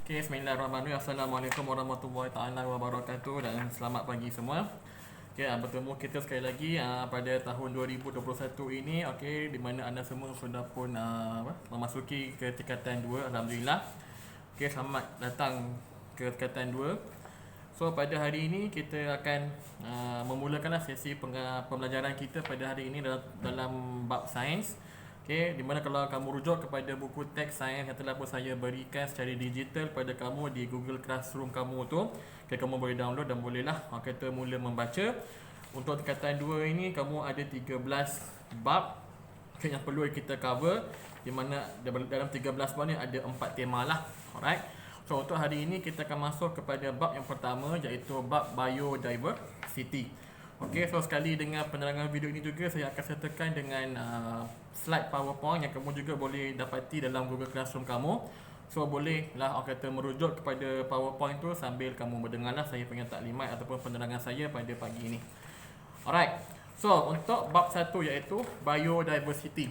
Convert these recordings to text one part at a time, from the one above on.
Okay, Bismillahirrahmanirrahim. Assalamualaikum warahmatullahi taala wabarakatuh dan selamat pagi semua. Okay, bertemu kita sekali lagi pada tahun 2021 ini, okay, di mana anda semua sudah pun memasuki ke tingkatan 2, alhamdulillah. Okay, selamat datang ke tingkatan 2. So pada hari ini kita akan memulakan sesi pembelajaran kita pada hari ini dalam bab sains. Okay, dimana kalau kamu rujuk kepada buku teks sains yang telah pun saya berikan secara digital pada kamu di Google Classroom kamu tu, okay, kamu boleh download dan bolehlah kita mula membaca. Untuk tingkatan 2 ini kamu ada 13 bab, okay, yang perlu kita cover, di mana dalam 13 bab ni ada 4 tema lah. Alright. So untuk hari ini kita akan masuk kepada bab yang pertama, iaitu bab biodiversity. Okey, so sekali dengan penerangan video ini juga saya akan sertakan dengan slide PowerPoint yang kamu juga boleh dapati dalam Google Classroom kamu. So bolehlah orang kata merujuk kepada PowerPoint tu sambil kamu mendengarlah saya punya taklimat ataupun penerangan saya pada pagi ini. Alright. So untuk bab 1 iaitu biodiversity.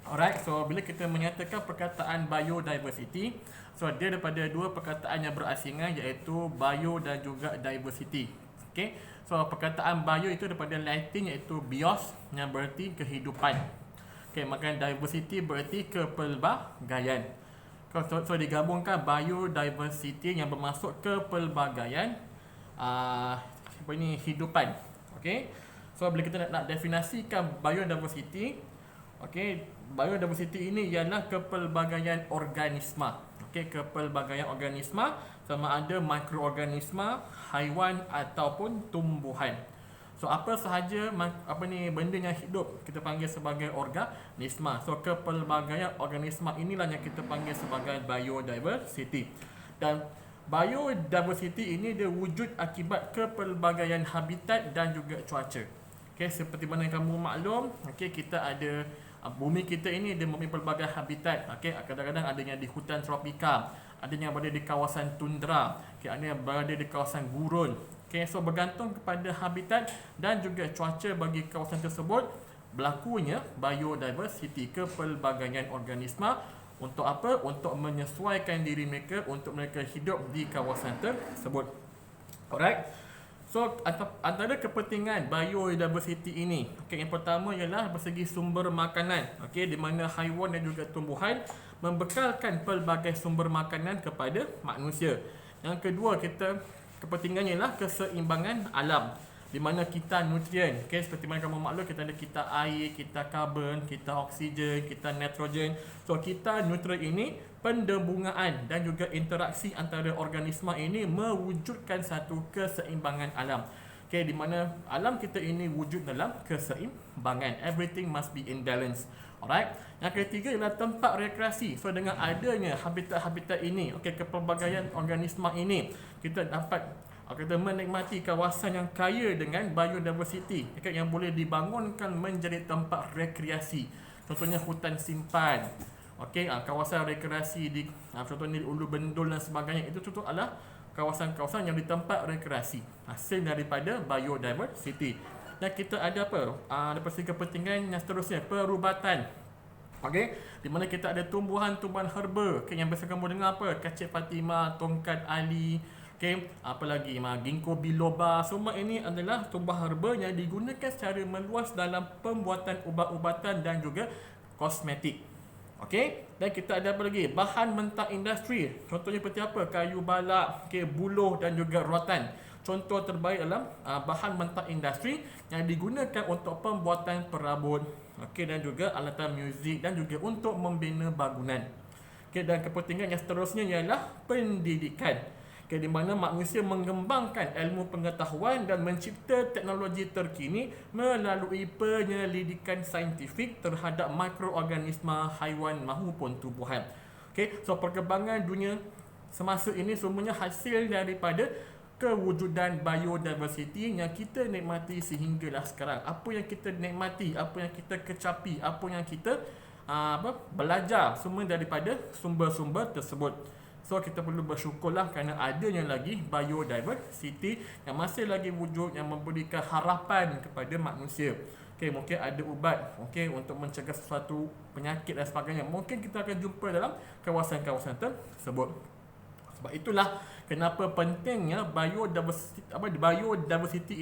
Alright, so bila kita menyatakan perkataan biodiversity, so dia daripada dua perkataan yang berasingan, iaitu bio dan juga diversity. Okay, so perkataan bio itu daripada Latin iaitu bios, yang berarti kehidupan. Okay, maka diversity berarti kepelbagaian. So digabungkan biodiversity yang bermaksud kepelbagaian hidupan. Okay, so bila kita nak definisikan biodiversity, okay, biodiversity ini ialah kepelbagaian organisma. Okay, kepelbagaian organisma sama ada mikroorganisma, haiwan ataupun tumbuhan. So apa sahaja benda yang hidup kita panggil sebagai organisma. So kepelbagaian organisma inilah yang kita panggil sebagai biodiversity. Dan biodiversity ini dia wujud akibat kepelbagaian habitat dan juga cuaca. Okay, seperti mana kamu maklum, okay, kita ada bumi kita ini dia mempunyai pelbagai habitat. Okay, kadang-kadang ada yang di hutan tropika, ada yang berada di kawasan tundra, okay, ada yang berada di kawasan gurun. Okay, so bergantung kepada habitat dan juga cuaca bagi kawasan tersebut, berlakunya biodiversity, kepelbagaian organisma. Untuk apa? Untuk menyesuaikan diri mereka untuk mereka hidup di kawasan tersebut. Alright. So antara kepentingan biodiversity ini, okay, yang pertama ialah bersegi sumber makanan, okay, di mana haiwan dan juga tumbuhan membekalkan pelbagai sumber makanan kepada manusia. Yang kedua, kepentingannya ialah keseimbangan alam, di mana kita nutrien, okay, seperti mana kamu maklum kita ada kita air, kita karbon, kita oksigen, kita nitrogen. So kita nutrien ini pendebungaan dan juga interaksi antara organisma ini mewujudkan satu keseimbangan alam. Okay, di mana alam kita ini wujud dalam keseimbangan. Everything must be in balance. Alright. Yang ketiga ialah tempat rekreasi. So dengan adanya habitat-habitat ini, okay, kepelbagaian organisma ini, kita dapat kita menikmati kawasan yang kaya dengan biodiversity, okay, yang boleh dibangunkan menjadi tempat rekreasi. Contohnya hutan simpan. Okey, kawasan rekreasi di contohnya di Ulu Bendul dan sebagainya, itu contoh adalah kawasan-kawasan yang di tempat rekreasi hasil daripada biodiversity. Dan kita ada apa? Daripada segi kepentingan yang seterusnya, perubatan. Okey, di mana kita ada tumbuhan-tumbuhan herba, okay, yang biasa kamu dengar apa? Kacip Fatimah, tongkat Ali, okay, apa lagi? Ginkgo biloba. Semua ini adalah tumbuhan herba yang digunakan secara meluas dalam pembuatan ubat-ubatan dan juga kosmetik. Okey, dan kita ada apa lagi? Bahan mentah industri. Contohnya seperti apa? Kayu balak, okay, buluh dan juga rotan. Contoh terbaik adalah bahan mentah industri yang digunakan untuk pembuatan perabot, okay, dan juga alatan muzik dan juga untuk membina bangunan. Okay, dan kepentingan yang seterusnya ialah pendidikan. Okay, di mana manusia mengembangkan ilmu pengetahuan dan mencipta teknologi terkini melalui penyelidikan saintifik terhadap mikroorganisma, haiwan maupun tumbuhan. Okay, so perkembangan dunia semasa ini semuanya hasil daripada kewujudan biodiversity yang kita nikmati sehinggalah sekarang. Apa yang kita nikmati, apa yang kita kecapi, apa yang kita belajar, semua daripada sumber-sumber tersebut. So kita perlu bersyukurlah kerana adanya lagi biodiversity yang masih lagi wujud, yang memberikan harapan kepada manusia. Okay, mungkin ada ubat, okay, untuk mencegah sesuatu penyakit dan sebagainya. Mungkin kita akan jumpa dalam kawasan-kawasan tersebut. Sebab itulah kenapa pentingnya biodiversity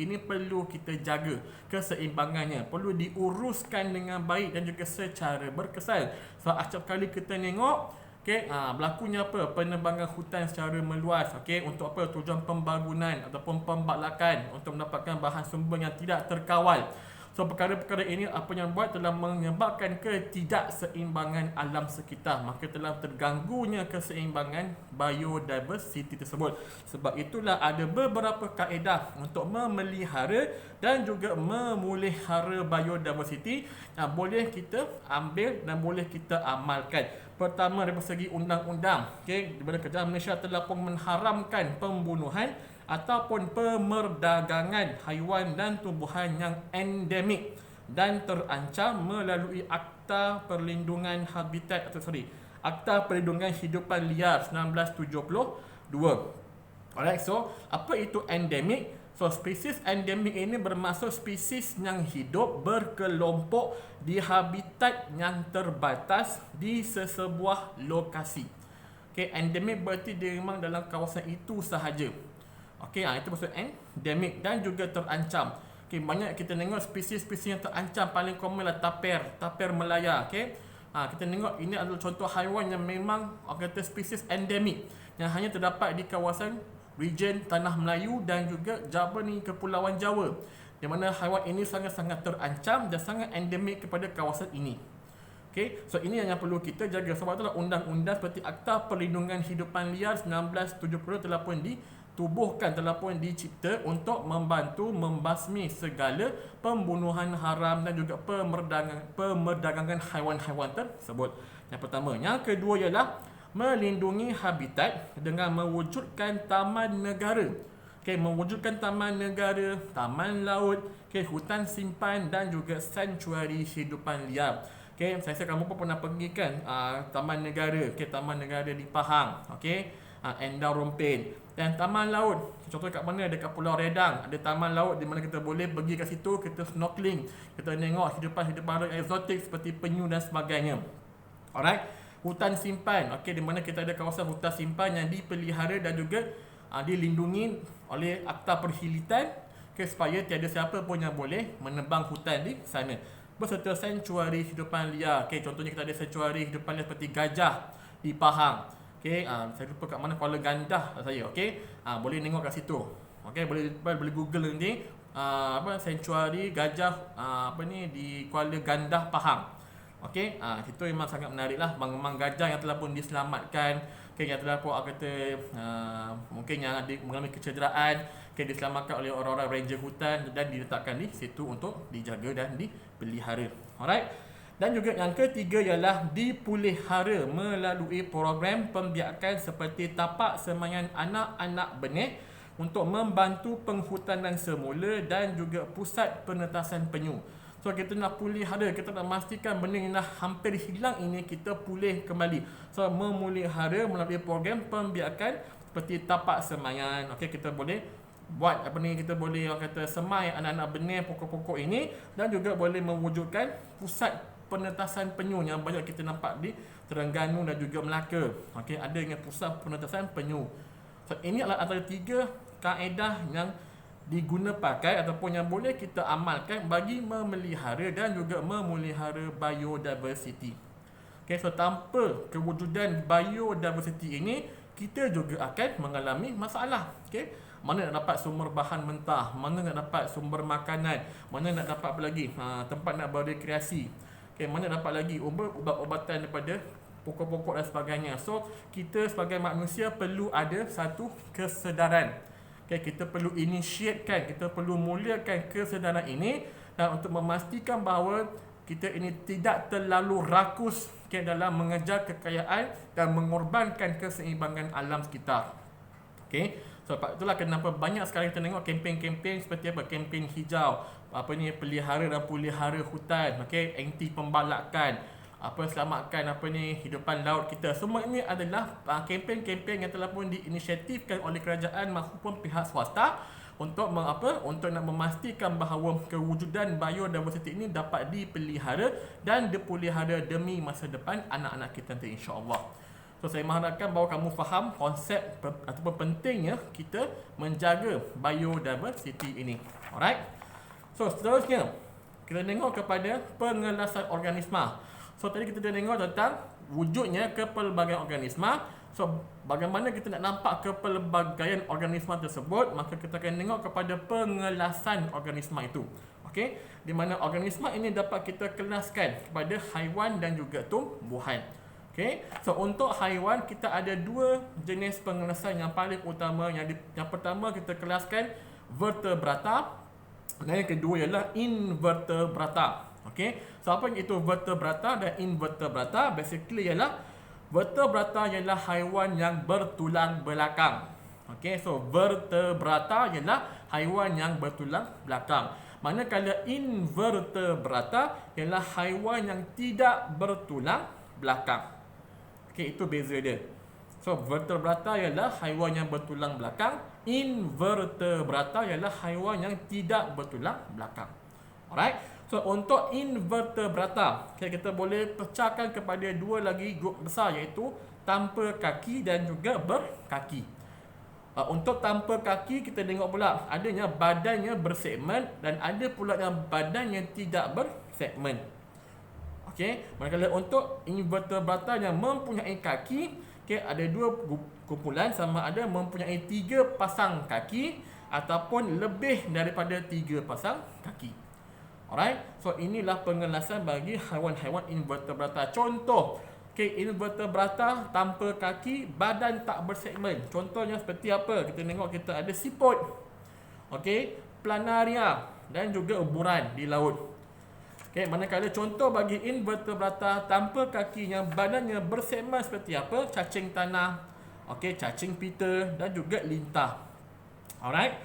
ini perlu kita jaga keseimbangannya, perlu diuruskan dengan baik dan juga secara berkesan. So acap kali kita tengok berlakunya penebangan hutan secara meluas, untuk tujuan pembangunan ataupun pembalakan untuk mendapatkan bahan sumber yang tidak terkawal. So perkara-perkara ini yang buat telah menyebabkan ketidakseimbangan alam sekitar, maka telah terganggunya keseimbangan biodiversity tersebut. Sebab itulah ada beberapa kaedah untuk memelihara dan juga memulihara biodiversity yang boleh kita ambil dan boleh kita amalkan. Pertama, dari segi undang-undang, di mana kerajaan Malaysia telah pun mengharamkan pembunuhan ataupun pemerdagangan haiwan dan tumbuhan yang endemik dan terancam melalui Akta Perlindungan Habitat Akta Perlindungan Hidupan Liar 1972. Alright, so apa itu endemik? So spesies endemik ini bermaksud spesies yang hidup berkelompok di habitat yang terbatas di sesebuah lokasi. Endemik berarti dia memang dalam kawasan itu sahaja. Itu maksud endemik dan juga terancam. Banyak kita tengok spesies-spesies yang terancam, paling common lah tapir Melaya. Kita tengok ini adalah contoh haiwan yang memang spesies endemik yang hanya terdapat di kawasan region Tanah Melayu dan juga Kepulauan Jawa, di mana haiwan ini sangat-sangat terancam dan sangat endemik kepada kawasan ini. So ini yang perlu kita jaga. Sebab itulah undang-undang seperti Akta Perlindungan Hidupan Liar 1970 telah pun ditubuhkan, telah pun dicipta untuk membantu membasmi segala pembunuhan haram dan juga pemerdagangan haiwan-haiwan tersebut. Yang pertama. Yang kedua ialah melindungi habitat dengan mewujudkan taman negara. Mewujudkan taman negara, taman laut, hutan simpan dan juga sanctuary hidupan liar. Saya rasa kamu pun pernah pergi kan taman negara, taman negara di Pahang, Endau Rompin. Dan taman laut, contoh kat mana, dekat Pulau Redang ada taman laut di mana kita boleh pergi kat situ, kita snorkeling, kita tengok hidupan eksotik seperti penyu dan sebagainya. Alright, hutan simpan, di mana kita ada kawasan hutan simpan yang dipelihara dan juga dilindungi oleh Akta Perkhidmatan, supaya tiada siapa pun yang boleh menebang hutan di sana. Berserta sanctuary hidupan liar. Contohnya kita ada sanctuary hidupan liar seperti gajah di Pahang. Saya lupa kat mana, Kuala Gandah saya. Boleh tengok kat situ. Boleh Google nanti sanctuary gajah di Kuala Gandah Pahang. Itu memang sangat menarik lah. Memang gajah yang telah pun diselamatkan, yang telah pun mungkin yang ada mengalami kecederaan, diselamatkan oleh orang-orang ranger hutan dan diletakkan di situ untuk dijaga dan dipelihara. Alright. Dan juga yang ketiga ialah dipelihara melalui program pembiakan seperti tapak semayan anak-anak benih untuk membantu penghutanan semula dan juga pusat penetasan penyu. So kita nak pulihara, kita nak memastikan benda yang dah hampir hilang ini kita pulih kembali. So memulihara melalui program pembiakan seperti tapak semayan. Kita boleh buat kita boleh semai anak-anak benih pokok-pokok ini dan juga boleh mewujudkan pusat penetasan penyu yang banyak kita nampak di Terengganu dan juga Melaka. Ada dengan pusat penetasan penyu. So ini adalah antara 3 kaedah yang diguna pakai ataupun yang boleh kita amalkan bagi memelihara dan juga memulihara biodiversity. So tanpa kewujudan biodiversity ini, kita juga akan mengalami masalah. Mana nak dapat sumber bahan mentah, mana nak dapat sumber makanan, mana nak dapat apa lagi tempat nak berrekreasi, mana dapat lagi ubat-ubatan daripada pokok-pokok dan sebagainya. So kita sebagai manusia perlu ada satu kesedaran. Kita perlu initiatekan, kita perlu muliakan kesedaran ini dan untuk memastikan bahawa kita ini tidak terlalu rakus dalam mengejar kekayaan dan mengorbankan keseimbangan alam sekitar. So itulah kenapa banyak sekali kita tengok kempen-kempen seperti kempen hijau, pelihara dan pulihara hutan, anti pembalakan, selamatkan hidupan laut kita. Semua ini adalah kempen-kempen yang telah pun diinisiatifkan oleh kerajaan maupun pihak swasta untuk nak memastikan bahawa kewujudan biodiversity ini dapat dipelihara dan dipelihara demi masa depan anak-anak kita nanti, insya-Allah. So saya mengharapkan bahawa kamu faham konsep ataupun pentingnya kita menjaga biodiversity ini. Alright. So seterusnya kita tengok kepada pengelasan organisma. So tadi kita dah tengok tentang wujudnya kepelbagaian organisma. So bagaimana kita nak nampak kepelbagaian organisma tersebut, maka kita akan tengok kepada pengelasan organisma itu. Okey, di mana organisma ini dapat kita kelaskan kepada haiwan dan juga tumbuhan. Okey, so untuk haiwan kita ada dua jenis pengelasan yang paling utama. Yang pertama kita kelaskan vertebrata dan yang kedua ialah invertebrata. Okey, so apa itu vertebrata dan invertebrata? Basically ialah vertebrata ialah haiwan yang bertulang belakang. Okey, so vertebrata ialah haiwan yang bertulang belakang. Manakala invertebrata ialah haiwan yang tidak bertulang belakang. Okey, itu beza dia. So vertebrata ialah haiwan yang bertulang belakang, invertebrata ialah haiwan yang tidak bertulang belakang. Alright. So untuk invertebrata, okay, kita boleh pecahkan kepada dua lagi grup besar, iaitu tanpa kaki dan juga berkaki. Untuk tanpa kaki kita tengok pula adanya badannya bersegmen dan ada pula yang badan yang tidak bersegmen. Okey, manakala untuk invertebrata yang mempunyai kaki, okey, ada dua kumpulan, sama ada mempunyai 3 pasang kaki ataupun lebih daripada 3 pasang kaki. Alright, so inilah pengelasan bagi haiwan-haiwan invertebrata. Contoh, okey, invertebrata tanpa kaki, badan tak bersegmen. Contohnya seperti apa? Kita tengok kita ada siput, okey, planaria dan juga uburan di laut. Okay, manakala contoh bagi invertebrata tanpa kaki yang badannya bersegmen seperti apa? Cacing tanah, okay, cacing pita dan juga lintah. Alright.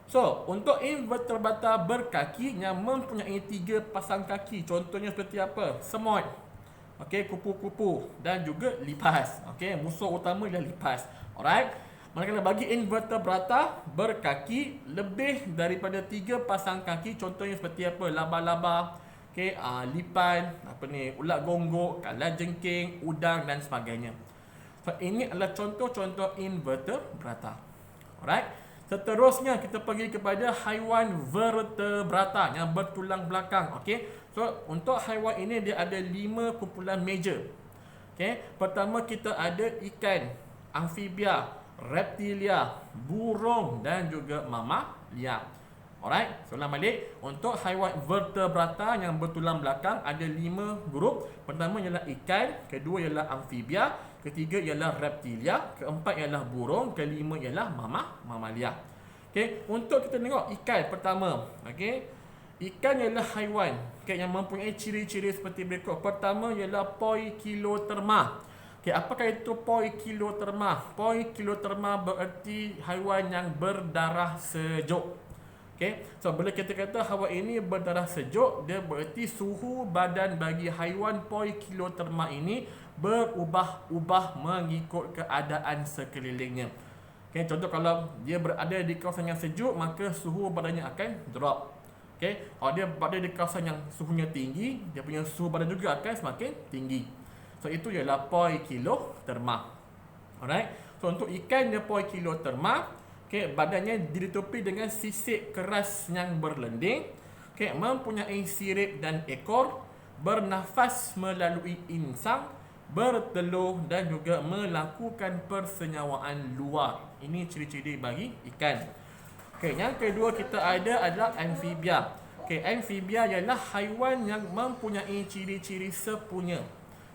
So, untuk invertebrata berkaki yang mempunyai 3 pasang kaki, contohnya seperti apa? Semut, okay, kupu-kupu dan juga lipas. Okay, musuh utama ialah lipas. Alright. Manakala bagi invertebrata berkaki lebih daripada 3 pasang kaki, contohnya seperti apa? Laba-laba, okay, lipan, ulat gonggok, kalajengking, udang dan sebagainya. So ini adalah contoh-contoh invertebrata. Alright. Seterusnya kita pergi kepada haiwan vertebrata yang bertulang belakang. Okay. So untuk haiwan ini dia ada 5 kumpulan major. Okay. Pertama kita ada ikan, amfibia, reptilia, burung dan juga mamalia. Alright, so ulang balik. Untuk haiwan vertebrata yang bertulang belakang ada 5 grup. Pertama ialah ikan, kedua ialah amfibia, ketiga ialah reptilia, keempat ialah burung, kelima ialah mamalia. Okey, untuk kita tengok ikan pertama. Okey, ikan ialah haiwan, okay, yang mempunyai ciri-ciri seperti berikut. Pertama ialah poikiloterma. Okey, apakah itu poikiloterma? Poikiloterma bererti haiwan yang berdarah sejuk. Okay. So bila kita kata haiwan ini berdarah sejuk, dia bererti suhu badan bagi haiwan poikiloterma ini berubah-ubah mengikut keadaan sekelilingnya. Okay. Contoh kalau dia berada di kawasan yang sejuk, maka suhu badannya akan drop. Okay. Kalau dia berada di kawasan yang suhunya tinggi, dia punya suhu badan juga akan semakin tinggi. So itu ialah poikiloterma. Alright. So untuk ikan dia poikiloterma. Okay, badannya ditutupi dengan sisik keras yang berlending, okay, mempunyai sirip dan ekor, bernafas melalui insang, bertelur dan juga melakukan persenyawaan luar. Ini ciri-ciri bagi ikan. Okay, yang kedua kita ada adalah amfibia. Okay, amfibia ialah haiwan yang mempunyai ciri-ciri sepunya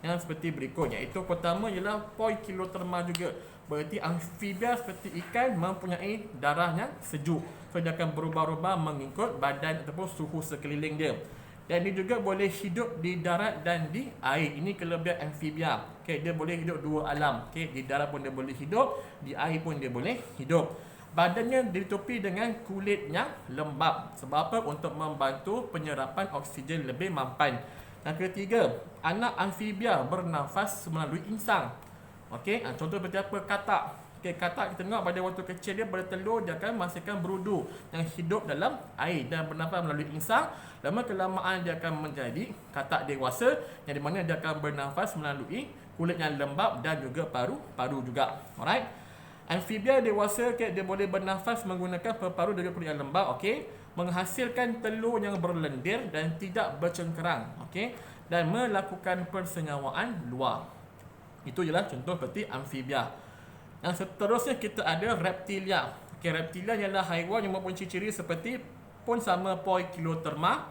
yang seperti berikut, iaitu pertama ialah poikiloterma juga. Berarti amfibia seperti ikan mempunyai darah yang sejuk. So dia akan berubah-ubah mengikut badan ataupun suhu sekeliling dia. Dan dia juga boleh hidup di darat dan di air. Ini kelebihan amfibia. Okay, dia boleh hidup dua alam. Okay, di darat pun dia boleh hidup, di air pun dia boleh hidup. Badannya ditutupi dengan kulit yang lembap. Sebab apa? Untuk membantu penyerapan oksigen lebih mampan. Yang ketiga, anak amfibia bernafas melalui insang. Okey, contoh seperti apa? Katak. Okey, katak kita tengok pada waktu kecil dia bertelur, dia akan menghasilkan berudu yang hidup dalam air dan bernafas melalui insang. Lama kelamaan dia akan menjadi katak dewasa, yang di mana dia akan bernafas melalui kulit yang lembab dan juga paru juga. Alright. Amfibia dewasa, okay, dia boleh bernafas menggunakan paru-paru dan kulit yang lembab, okey, menghasilkan telur yang berlendir dan tidak bercengkerang, okey, dan melakukan persenyawaan luar. Itu ialah contoh seperti amfibia. Yang seterusnya kita ada reptilia. Okey, reptilia ialah haiwan yang mempunyai ciri-ciri seperti pun sama Poikiloderma.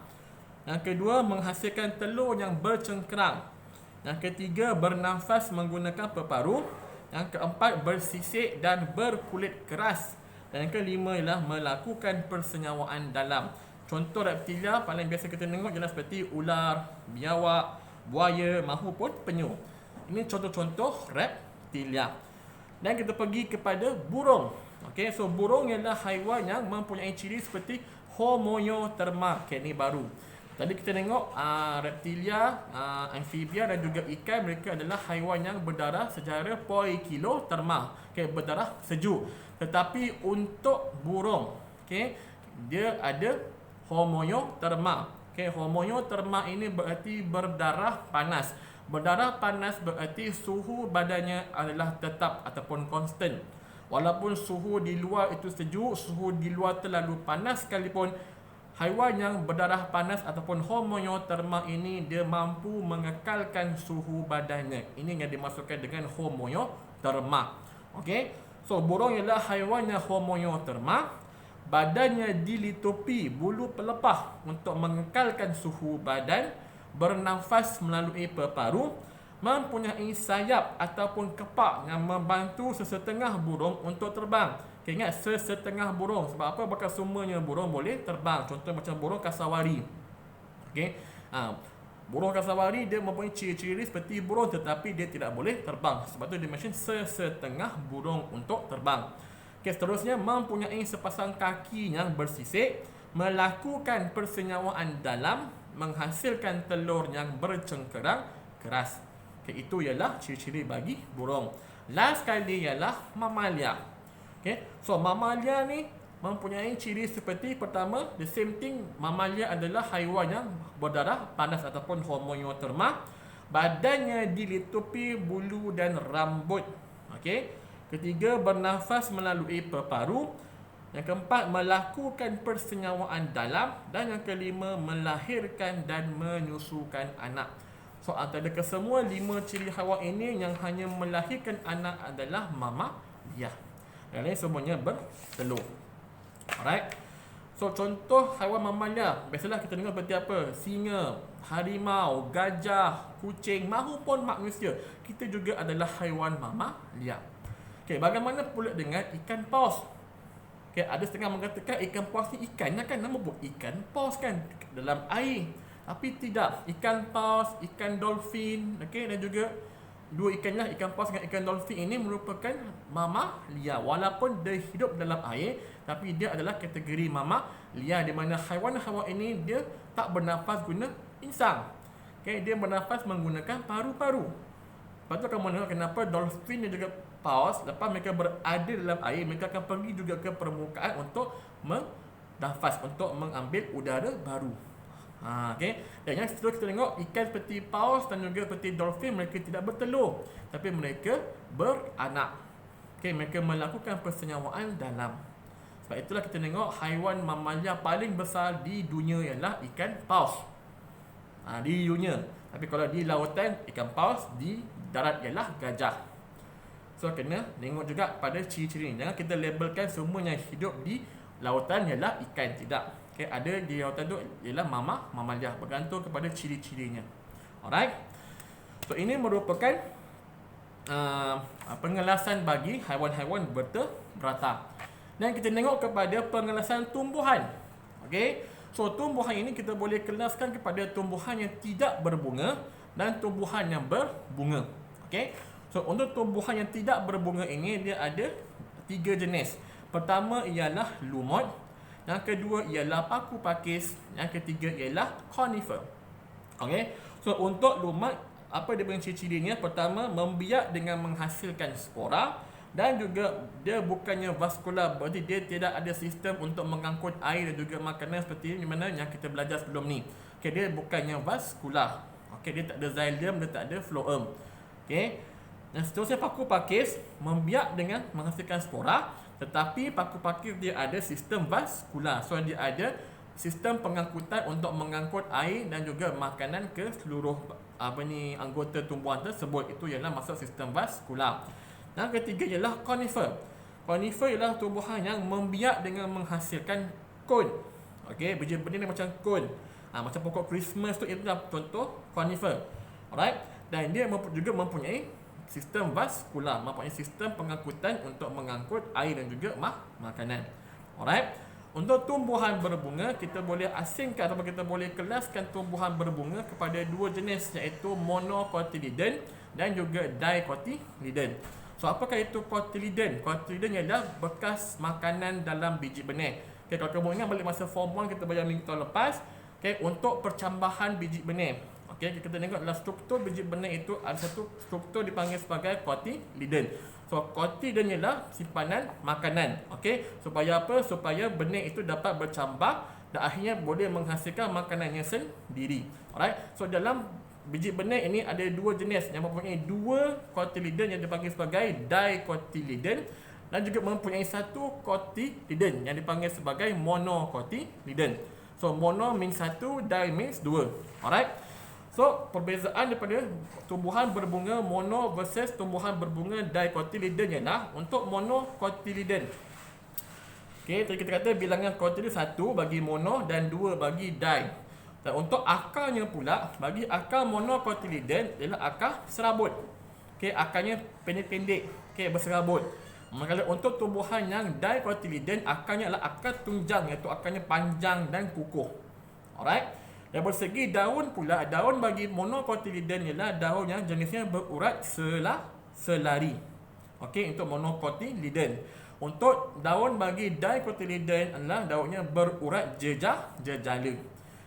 Yang kedua, menghasilkan telur yang bercengkerang. Yang ketiga, bernafas menggunakan paru-paru. Yang keempat, bersisik dan berkulit keras. Dan yang kelima ialah melakukan persenyawaan dalam. Contoh reptilia paling biasa kita tengok ialah seperti ular, biawak, buaya mahupun penyu. Ini contoh-contoh reptilia. Dan kita pergi kepada burung. Okey, so burung ialah haiwan yang mempunyai ciri seperti Homoeotherma. Okey, ni baru. Tadi kita tengok reptilia, amfibia dan juga ikan, mereka adalah haiwan yang berdarah secara Poikiloderma. Okey, berdarah sejuk. Tetapi untuk burung, okey, dia ada Homoeotherma. Okey, Homoeotherma ini berarti berdarah panas. Berdarah panas berarti suhu badannya adalah tetap ataupun konstan. Walaupun suhu di luar itu sejuk, suhu di luar terlalu panas sekalipun, haiwan yang berdarah panas ataupun Homoeotherma ini dia mampu mengekalkan suhu badannya. Ini yang dimaksudkan dengan Homoeotherma. Okey. So burung ialah haiwan yang Homoeotherma. Badannya dilitupi bulu pelepah untuk mengekalkan suhu badan, bernafas melalui paru-paru, mempunyai sayap ataupun kepak yang membantu sesetengah burung untuk terbang. Okay, ingat sesetengah burung. Sebab apa? Bukan semuanya burung boleh terbang. Contoh macam burung kasawari. Okey. Burung kasawari dia mempunyai ciri-ciri seperti burung tetapi dia tidak boleh terbang. Sebab tu dia mention sesetengah burung untuk terbang. Okey, seterusnya mempunyai sepasang kaki yang bersisik, melakukan persenyawaan dalam, menghasilkan telur yang bercengkerang keras. Okey, itu ialah ciri-ciri bagi burung. Last sekali ialah mamalia. Okay. So mamalia ni mempunyai ciri seperti pertama, the same thing, mamalia adalah haiwan yang berdarah panas ataupun Homoeotherma. Badannya dilitupi bulu dan rambut. Okey. Ketiga, bernafas melalui paru-paru. Yang keempat, melakukan persenyawaan dalam. Dan yang kelima, melahirkan dan menyusukan anak. So antara kesemua 5 ciri haiwan ini, yang hanya melahirkan anak adalah mamalia. Yang lain semuanya bertelur. Alright. So contoh haiwan mamalia, biasalah kita dengar seperti apa? Singa, harimau, gajah, kucing mahupun manusia. Kita juga adalah haiwan mamalia. Okey, bagaimana pula dengan ikan paus? Okey, ada setengah mengatakan ikan paus ni ikan kan, nama pun ikan paus kan dalam air. Tapi tidak, ikan paus, ikan dolphin, okey, dan juga dua ikanlah, ikan paus dengan ikan dolphin ini merupakan mamalia. Walaupun dia hidup dalam air, tapi dia adalah kategori mamalia, di mana haiwan-haiwan ini dia tak bernafas guna insang. Okay, dia bernafas menggunakan paru-paru. Lepas tu kamu tengok kenapa dolphin dan juga paus, lepas mereka berada dalam air, mereka akan pergi juga ke permukaan untuk bernafas, untuk mengambil udara baru. Okay. Dan yang seterusnya kita tengok ikan seperti paus dan juga seperti dolphin, mereka tidak bertelur, tapi mereka beranak. Okay, mereka melakukan persenyawaan dalam. Sebab itulah kita tengok haiwan mamalia paling besar di dunia ialah ikan paus. Di dunia. Tapi kalau di lautan, ikan paus, di darat ialah gajah. So kena tengok juga pada ciri-ciri ni. Jangan kita labelkan semua yang hidup di lautan ialah ikan, tidak. Okay, ada di lautan tu ialah mamalia, bergantung kepada ciri-cirinya. Alright. So ini merupakan pengelasan bagi haiwan-haiwan vertebrata. Dan kita tengok kepada pengelasan tumbuhan. Okay. So tumbuhan ini kita boleh kelaskan kepada tumbuhan yang tidak berbunga dan tumbuhan yang berbunga. Okay. So untuk tumbuhan yang tidak berbunga ini, dia ada 3 jenis. Pertama ialah lumut, yang kedua ialah paku pakis, yang ketiga ialah conifer. Okay. So untuk lumut, apa dia punya ciri-cirinya? Pertama, membiak dengan menghasilkan spora, dan juga dia bukannya vaskular, berarti dia tidak ada sistem untuk mengangkut air dan juga makanan seperti mana yang kita belajar sebelum ni. Okay, dia bukannya vaskular. Okay, dia tak ada xylem, dia tak ada phloem. Okey. Dan seterusnya paku pakis membiak dengan menghasilkan spora, tetapi paku pakis dia ada sistem vaskular. So dia ada sistem pengangkutan untuk mengangkut air dan juga makanan ke seluruh anggota tumbuhan tersebut. Itu ialah masuk sistem vaskular. Yang ketiga ialah conifer. Conifer ialah tumbuhan yang membiak dengan menghasilkan kon. Okey, biji benih macam kon. Macam pokok Christmas tu, itulah contoh conifer. Alright. Dan dia juga mempunyai sistem vaskular, mempunyai sistem pengangkutan untuk mengangkut air dan juga makanan. Alright. Untuk tumbuhan berbunga, kita boleh asingkan atau kita boleh kelaskan tumbuhan berbunga kepada dua jenis, iaitu monocotyledon dan juga dicotyledon. So apakah itu cotyledon? Cotyledon ialah bekas makanan dalam biji benih. Okay, kalau kamu ingat balik masa form 1 kita belajar minggu tahun lepas, okay, untuk percambahan biji benih. Okay, kita tengok dalam struktur biji benih itu ada satu struktur dipanggil sebagai cotyledon. So cotyledon ialah simpanan makanan. Okay, supaya apa? Supaya benih itu dapat bercambah dan akhirnya boleh menghasilkan makanannya sendiri. Alright. So dalam biji benih ini ada dua jenis yang mempunyai dua cotyledon yang dipanggil sebagai dicotyledon dan juga mempunyai satu cotyledon yang dipanggil sebagai monocotyledon. So mono means satu, di means dua. Alright. So perbezaan daripada tumbuhan berbunga mono versus tumbuhan berbunga dicotyledon ialah untuk monocotyledon. Okey, tadi kita kata bilangan cotyledon 1 bagi mono dan 2 bagi di. Dan untuk akarnya pula, bagi akar monocotyledon ialah akar serabut. Okey, akarnya pendek-pendek, okey, berserabut. Manakala untuk tumbuhan yang dicotyledon, akarnya adalah akar tunjang, iaitu akarnya panjang dan kukuh. Alright. Dari segi daun pula, daun bagi monocotyledon ialah daun yang jenisnya berurat selari. Okey, untuk monocotyledon. Untuk daun bagi dicotyledon adalah daunnya berurat jejala.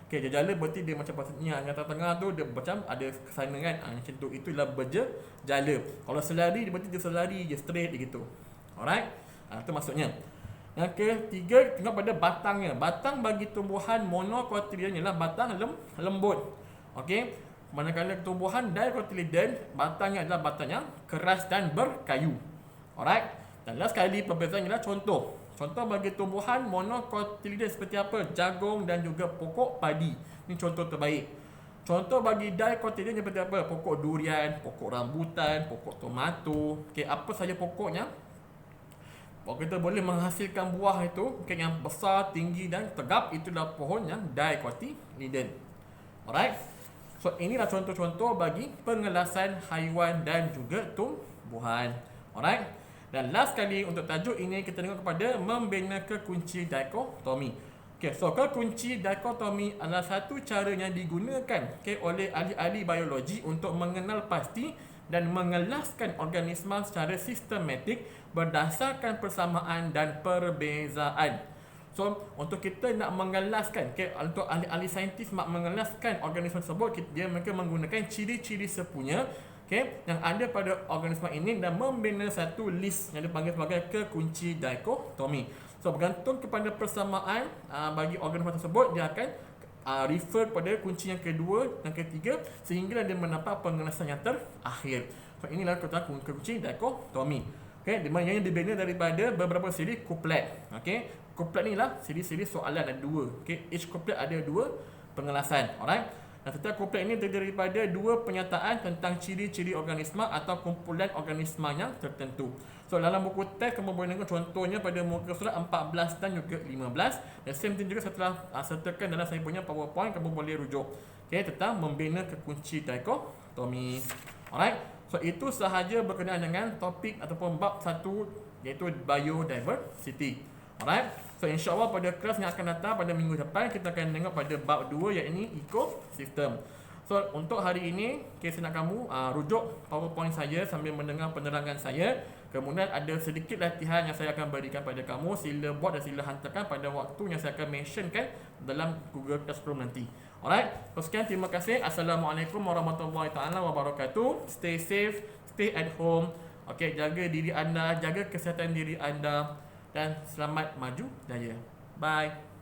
Okey, jejala berarti dia macam patutnya yang tengah tu dia macam ada kesana kan. Macam tu, itulah berjejala. Kalau selari berarti dia selari je straight gitu. Alright. Itu maksudnya. Yang ketiga, tengok pada batangnya. Batang bagi tumbuhan monocotyledon ialah batang lembut. Okey. Manakala tumbuhan dicotyledon, batangnya adalah batang yang keras dan berkayu. Alright. Dan last sekali perbezaan ialah contoh. Contoh bagi tumbuhan monocotyledon seperti apa? Jagung dan juga pokok padi. Ini contoh terbaik. Contoh bagi dicotyledon seperti apa? Pokok durian, pokok rambutan, pokok tomato. Okey, apa saja pokoknya? Kita boleh menghasilkan buah itu, okay, yang besar, tinggi dan tegap, itulah pohon yang dicotyledon. Alright. So inilah contoh-contoh bagi pengelasan haiwan dan juga tumbuhan. Alright. Dan last kali untuk tajuk ini kita tengok kepada membina kekunci dikotomi. Okay, so kekunci dikotomi adalah satu cara yang digunakan, okay, oleh ahli-ahli biologi untuk mengenal pasti dan mengelaskan organisma secara sistematik berdasarkan persamaan dan perbezaan. So, untuk kita nak mengelaskan, okay, untuk ahli-ahli saintis nak mengelaskan organisma tersebut, mereka menggunakan ciri-ciri sepunya, okay, yang ada pada organisma ini dan membina satu list yang dipanggil sebagai kekunci dikotomi. So, bergantung kepada persamaan bagi organisma tersebut, dia akan refer pada kunci yang kedua dan ketiga sehingga dia mendapat pengelasan yang terakhir. So inilah kunci dikotomi. Okey, di mana yang dibina daripada beberapa siri couplet. Okey, couplet ni lah siri-siri soalan ada dua. Okey, each couplet ada dua pengelasan. Alright. Dan setiap couplet ini terdiri daripada dua pernyataan tentang ciri-ciri organisma atau kumpulan organisma yang tertentu. So dalam buku teks kamu boleh tengok contohnya pada muka surat 14 dan juga 15. Dan same thing juga setelah sertakan dalam saya punya PowerPoint, kamu boleh rujuk, okay, tentang membina kekunci dikotomi. Alright. So itu sahaja berkenaan dengan topik ataupun bab 1, iaitu biodiversity. Alright. So insyaAllah pada kelas yang akan datang pada minggu depan kita akan tengok pada bab 2, iaitu ekosistem. So untuk hari ini, okay, saya nak kamu rujuk PowerPoint saya sambil mendengar penerangan saya. Kemudian ada sedikit latihan yang saya akan berikan pada kamu. Sila buat dan sila hantarkan pada waktu yang saya akan mentionkan dalam Google Classroom nanti. Alright. So sekian, terima kasih. Assalamualaikum warahmatullahi taala wabarakatuh. Stay safe, stay at home. Okay, jaga diri anda, jaga kesihatan diri anda dan selamat maju jaya. Bye.